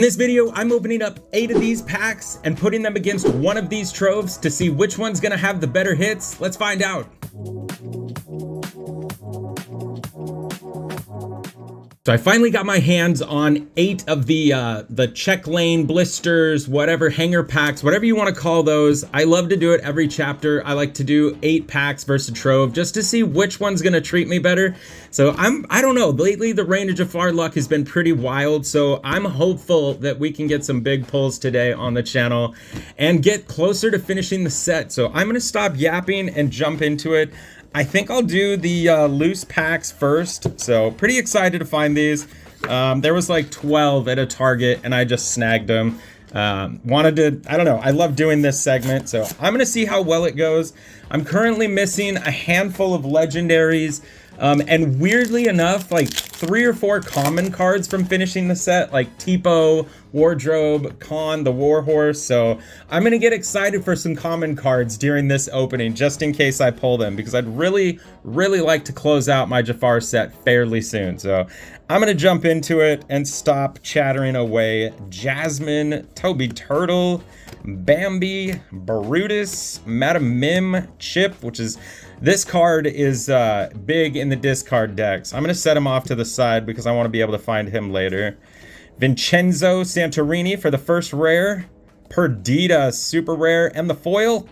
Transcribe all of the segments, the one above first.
In this video, I'm opening up 8 of these packs and putting them against one of these troves to see which one's gonna have the better hits. Let's find out. So I finally got my hands on 8 of the check lane blisters, whatever, hanger packs, whatever you want to call those. I love to do it every chapter. I like to do 8 packs versus Trove just to see which one's going to treat me better. So I don't know, lately the Reign of Jafar luck has been pretty wild, so I'm hopeful that we can get some big pulls today on the channel and get closer to finishing the set. So I'm going to stop yapping and jump into it. I think I'll do the loose packs first, so pretty excited to find these. There was like 12 at a Target and I just snagged them. I don't know, I love doing this segment, so I'm gonna see how well it goes. I'm currently missing a handful of legendaries, and weirdly enough, like 3 or 4 common cards from finishing the set, like Tipo, Wardrobe, Khan, the Warhorse. So I'm gonna get excited for some common cards during this opening, just in case I pull them, because I'd really like to close out my Jafar set fairly soon. So I'm gonna jump into it and stop chattering away. Jasmine, Toby Turtle, Bambi, Brutus, Madam Mim, Chip, which is, this card is big in the discard decks. I'm gonna set him off to the side because I want to be able to find him later. Vincenzo Santorini for the first rare, Perdita super rare, and the foil,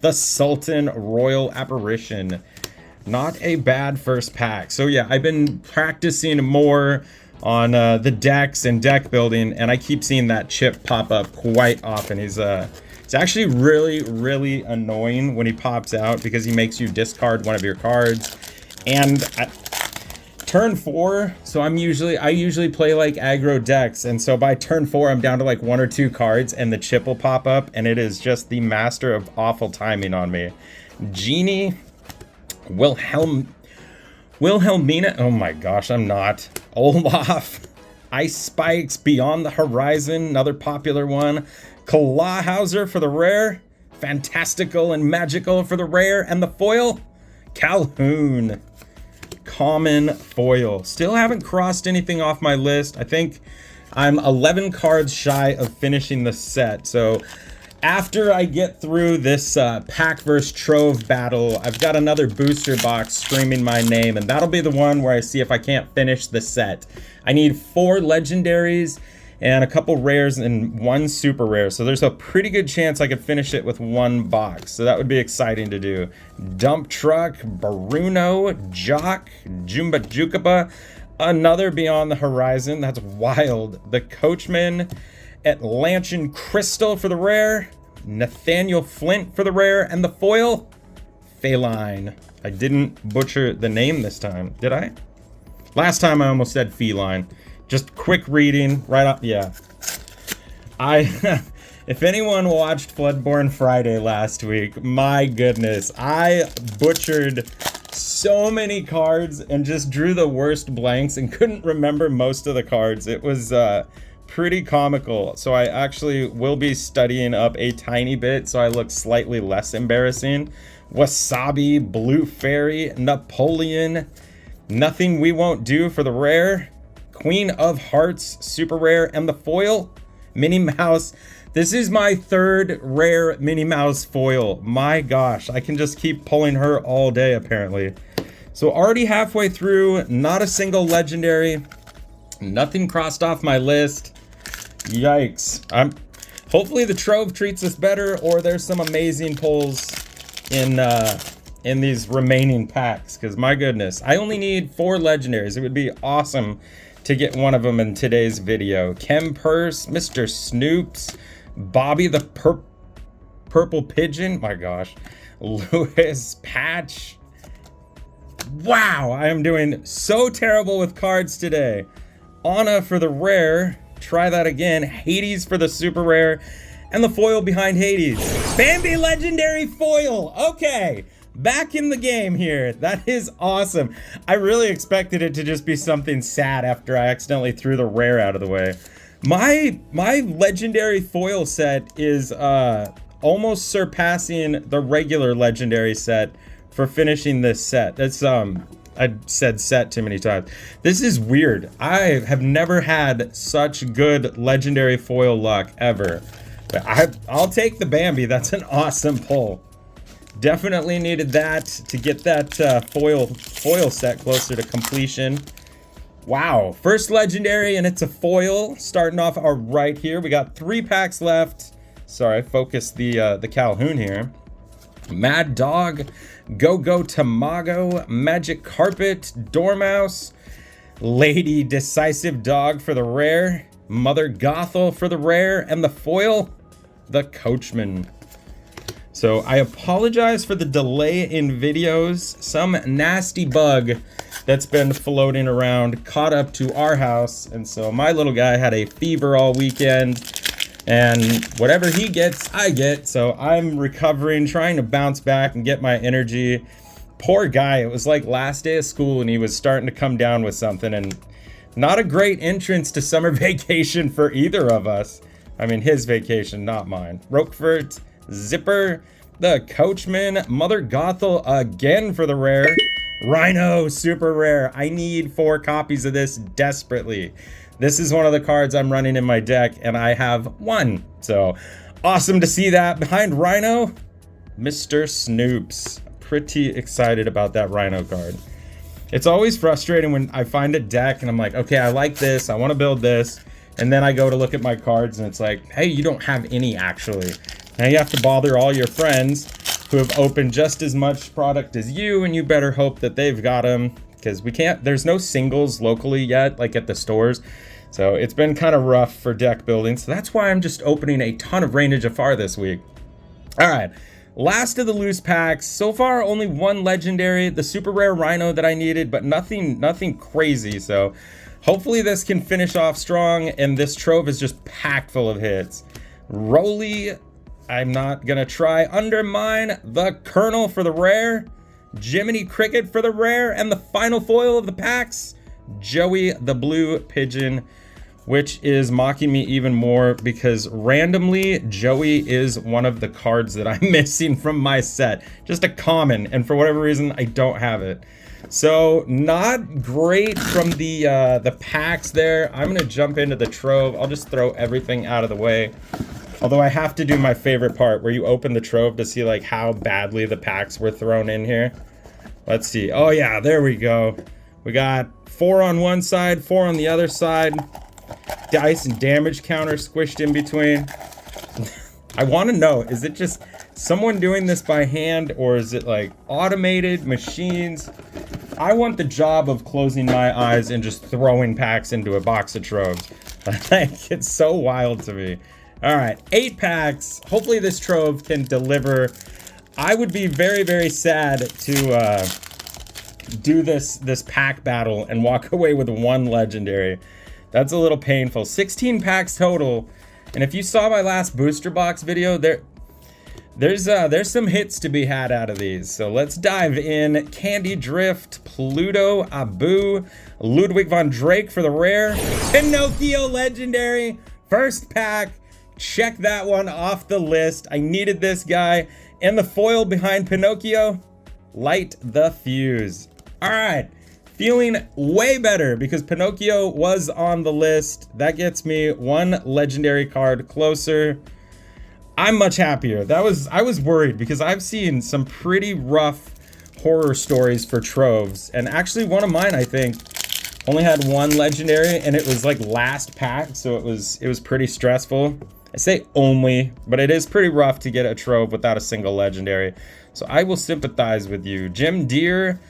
the Sultan Royal Apparition. Not a bad first pack. So yeah, I've been practicing more on the decks and deck building, and I keep seeing that chip pop up quite often. It's actually really annoying when he pops out because he makes you discard one of your cards. And turn 4, so I usually play like aggro decks, and so by turn 4 I'm down to like 1 or 2 cards and the chip will pop up, and it is just the master of awful timing on me. Genie, Wilhelmina, oh my gosh, I'm not. Olaf, Ice Spikes, Beyond the Horizon, another popular one. Clawhauser for the rare, Fantastical and Magical for the rare, and the foil, Calhoun. Common foil. Still haven't crossed anything off my list. I think I'm 11 cards shy of finishing the set. So after I get through this pack versus Trove battle, I've got another booster box screaming my name, and that'll be the one where I see if I can't finish the set. I need 4 legendaries and a couple rares and 1 super rare. So there's a pretty good chance I could finish it with 1 box. So that would be exciting to do. Dump Truck, Bruno, Jock, Jumba Jukaba, another Beyond the Horizon. That's wild. The Coachman, Atlantean Crystal for the rare, Nathaniel Flint for the rare, and the foil, Feline. I didn't butcher the name this time, did I? Last time I almost said feline. Just quick reading right up, yeah. If anyone watched Floodborne Friday last week, my goodness, I butchered so many cards and just drew the worst blanks and couldn't remember most of the cards. It was pretty comical. So I actually will be studying up a tiny bit so I look slightly less embarrassing. Wasabi, Blue Fairy, Napoleon, Nothing We Won't Do for the rare, Queen of Hearts super rare, and the foil, Minnie Mouse. This is my 3rd rare Minnie Mouse foil. My gosh, I can just keep pulling her all day apparently. So already halfway through, not a single legendary, nothing crossed off my list. Yikes. Hopefully the Trove treats us better, or there's some amazing pulls in these remaining packs, because my goodness, I only need 4 legendaries. It would be awesome to get one of them in today's video. Chem Purse, Mr. Snoops, Bobby the Purple Pigeon, my gosh, Lewis Patch. Wow, I am doing so terrible with cards today. Anna for the rare, try that again, Hades for the super rare, and the foil behind Hades. Bambi legendary foil, okay. Back in the game here. That is awesome. I really expected it to just be something sad after I accidentally threw the rare out of the way. My legendary foil set is almost surpassing the regular legendary set for finishing this set. That's I said set too many times. This is weird. I have never had such good legendary foil luck ever. But I'll take the Bambi. That's an awesome pull. Definitely needed that to get that foil set closer to completion. Wow, first legendary, and it's a foil. Starting off right here. We got 3 packs left. Sorry, focus the Calhoun here. Mad Dog, Go-Go Tamago, Magic Carpet, Dormouse, Lady Decisive Dog for the rare, Mother Gothel for the rare, and the foil, the Coachman. So I apologize for the delay in videos. Some nasty bug that's been floating around caught up to our house, and so my little guy had a fever all weekend. And whatever he gets, I get. So I'm recovering, trying to bounce back and get my energy. Poor guy, it was like last day of school and he was starting to come down with something, and not a great entrance to summer vacation for either of us. I mean, his vacation, not mine. Roquefort, Zipper, the Coachman, Mother Gothel again for the rare. Rhino, super rare. I need 4 copies of this desperately. This is one of the cards I'm running in my deck, and I have 1. So awesome to see that. Behind Rhino, Mr. Snoops. Pretty excited about that Rhino card. It's always frustrating when I find a deck and I'm like, okay, I like this, I want to build this, and then I go to look at my cards and it's like, hey, you don't have any actually. Now you have to bother all your friends who have opened just as much product as you, and you better hope that they've got them, because there's no singles locally yet, like at the stores. So it's been kind of rough for deck building. So that's why I'm just opening a ton of Reign of Jafar this week. All right, last of the loose packs. So far, only 1 legendary, the super rare Rhino that I needed, but nothing crazy. So hopefully this can finish off strong, and this Trove is just packed full of hits. Roly, I'm not gonna try. Undermine, the Colonel for the rare, Jiminy Cricket for the rare, and the final foil of the packs, Joey the Blue Pigeon, which is mocking me even more because randomly Joey is one of the cards that I'm missing from my set. Just a common, and for whatever reason I don't have it. So not great from the packs there. I'm gonna jump into the Trove. I'll just throw everything out of the way. Although I have to do my favorite part where you open the Trove to see like how badly the packs were thrown in here. Let's see. Oh yeah, there we go. We got 4 on one side, 4 on the other side. Dice and damage counter squished in between. I want to know, is it just someone doing this by hand, or is it like automated machines? I want the job of closing my eyes and just throwing packs into a box of Troves. Like, it's so wild to me. All right, 8 packs. Hopefully this Trove can deliver. I would be very, very sad to do this pack battle and walk away with 1 legendary. That's a little painful. 16 packs total, and if you saw my last booster box video, there's some hits to be had out of these. So let's dive in. Candy Drift, Pluto, Abu, Ludwig von Drake for the rare, Pinocchio legendary, first pack. Check that one off the list. I needed this guy, and the foil behind Pinocchio, light the fuse. All right, feeling way better because Pinocchio was on the list. That gets me 1 legendary card closer. I'm much happier. I was worried because I've seen some pretty rough horror stories for Troves, and actually one of mine, I think, only had 1 legendary, and it was like last pack, so it was pretty stressful. I say only, but it is pretty rough to get a Trove without a single legendary. So I will sympathize with you. Jim Deere,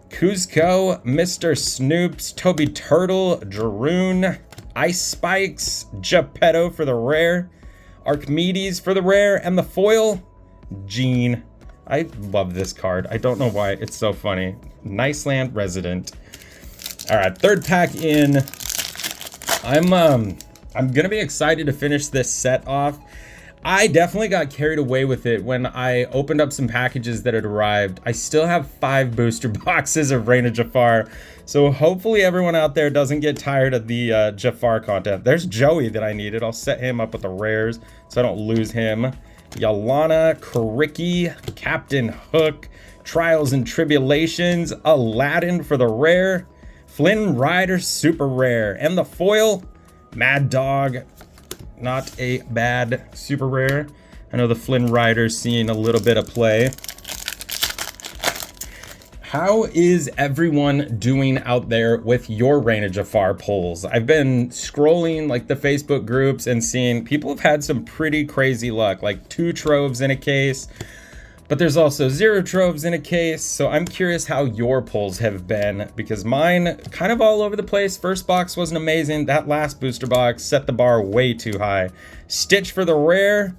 Kuzco, Mr. Snoops, Toby Turtle, Jeroen, Ice Spikes, Geppetto for the rare, Archimedes for the rare, and the foil, Gene. I love this card. I don't know why. It's so funny. Niceland Resident. All right, 3rd pack in. I'm gonna be excited to finish this set off. I definitely got carried away with it when I opened up some packages that had arrived. I still have 5 booster boxes of Reign of Jafar, so hopefully everyone out there doesn't get tired of the Jafar content. There's Joey that I needed. I'll set him up with the rares so I don't lose him. Yalana, Kariki, Captain Hook, Trials and Tribulations, Aladdin for the rare, Flynn Rider super rare, and the foil, Mad Dog, not a bad super rare. I know the Flynn Rider's seeing a little bit of play. How is everyone doing out there with your Reign of Jafar pulls? I've been scrolling like the Facebook groups and seeing people have had some pretty crazy luck, like 2 Troves in a case, but there's also 0 Troves in a case. So I'm curious how your pulls have been, because mine kind of all over the place. First box wasn't amazing. That last booster box set the bar way too high. Stitch for the rare,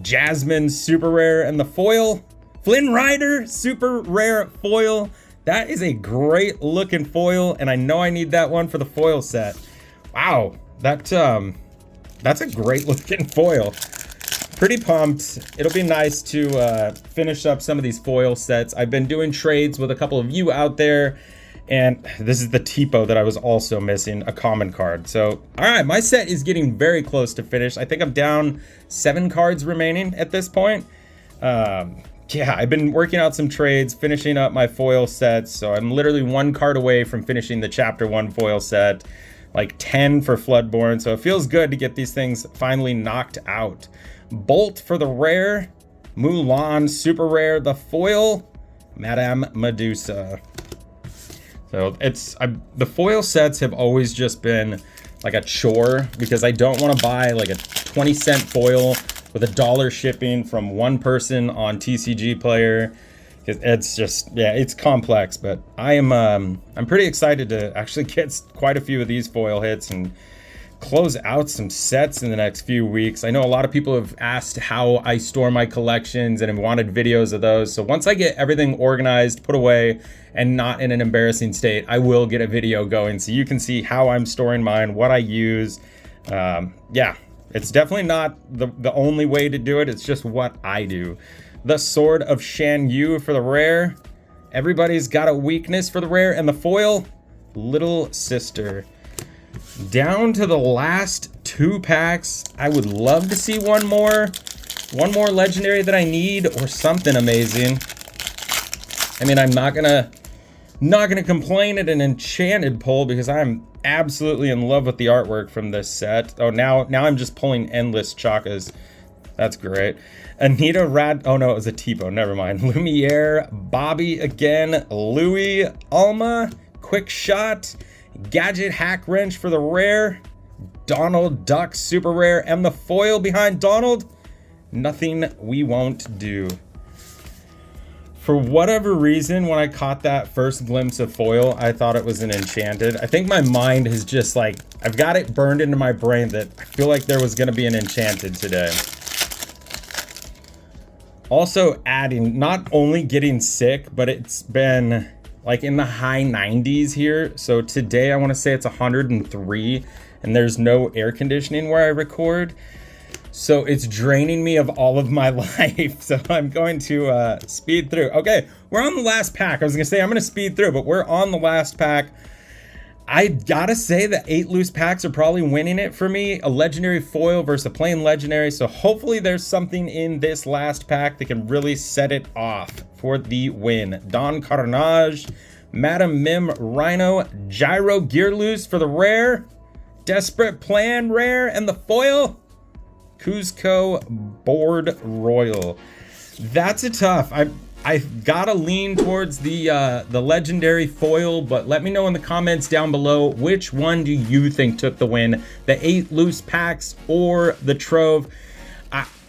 Jasmine super rare, and the foil, Flynn Rider super rare foil. That is a great looking foil, and I know I need that one for the foil set. Wow, that's a great looking foil. Pretty pumped. It'll be nice to finish up some of these foil sets. I've been doing trades with a couple of you out there, and this is the Tipo that I was also missing, a common card. So, all right, my set is getting very close to finish. I think I'm down 7 cards remaining at this point. Yeah, I've been working out some trades, finishing up my foil sets. So I'm literally 1 card away from finishing the Chapter 1 foil set, like 10 for Floodborn. So it feels good to get these things finally knocked out. Bolt for the rare, Mulan super rare, the foil, Madame Medusa. So the foil sets have always just been like a chore, because I don't want to buy like a 20-cent foil with $1 shipping from one person on TCG Player. It's just, yeah, it's complex, but I'm pretty excited to actually get quite a few of these foil hits and close out some sets in the next few weeks. I know a lot of people have asked how I store my collections and have wanted videos of those. So once I get everything organized, put away, and not in an embarrassing state, I will get a video going so you can see how I'm storing mine, what I use. Yeah. It's definitely not the only way to do it. It's just what I do. The Sword of Shan Yu for the rare. Everybody's got a weakness for the rare. And the foil, Little Sister. Down to the last 2 packs. I would love to see one more legendary that I need, or something amazing. I mean, I'm not gonna complain at an enchanted pull, because I'm absolutely in love with the artwork from this set. Oh, now I'm just pulling endless Chakas. That's great. Anita oh no, it was a Tipo, never mind. Lumiere, Bobby again, Louis, Alma, Quick Shot, Gadget Hack Wrench for the rare, Donald Duck super rare, and the foil behind Donald, Nothing We Won't Do. For whatever reason, when I caught that first glimpse of foil, I thought it was an enchanted. I think my mind is just like, I've got it burned into my brain that I feel like there was going to be an enchanted today. Also adding, not only getting sick, but it's been like in the high 90s here. So today I want to say it's 103, and there's no air conditioning where I record. So it's draining me of all of my life. So I'm going to speed through. Okay, we're on the last pack. I was gonna say I'm gonna speed through, but we're on the last pack. I gotta say the 8 loose packs are probably winning it for me. A legendary foil versus a plain legendary. So hopefully there's something in this last pack that can really set it off for the win. Don Carnage, Madam Mim Rhino, Gyro Gear Loose for the rare, Desperate Plan rare, and the foil, Cuzco Board Royal. That's a tough. I gotta lean towards the legendary foil, but let me know in the comments down below, which one do you think took the win? The 8 loose packs or the Trove?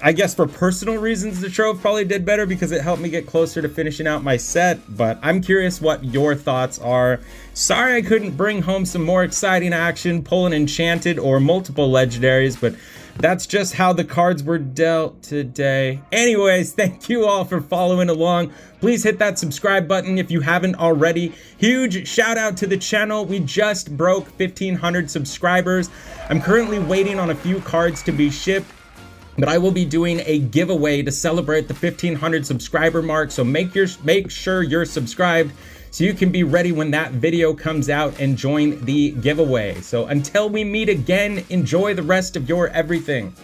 I guess for personal reasons, the Trove probably did better because it helped me get closer to finishing out my set, but I'm curious what your thoughts are. Sorry I couldn't bring home some more exciting action, pull an enchanted or multiple legendaries, but that's just how the cards were dealt today. Anyways, thank you all for following along. Please hit that subscribe button if you haven't already. Huge shout out to the channel. We just broke 1,500 subscribers. I'm currently waiting on a few cards to be shipped, but I will be doing a giveaway to celebrate the 1,500 subscriber mark. So make sure you're subscribed so you can be ready when that video comes out and join the giveaway. So until we meet again, enjoy the rest of your everything.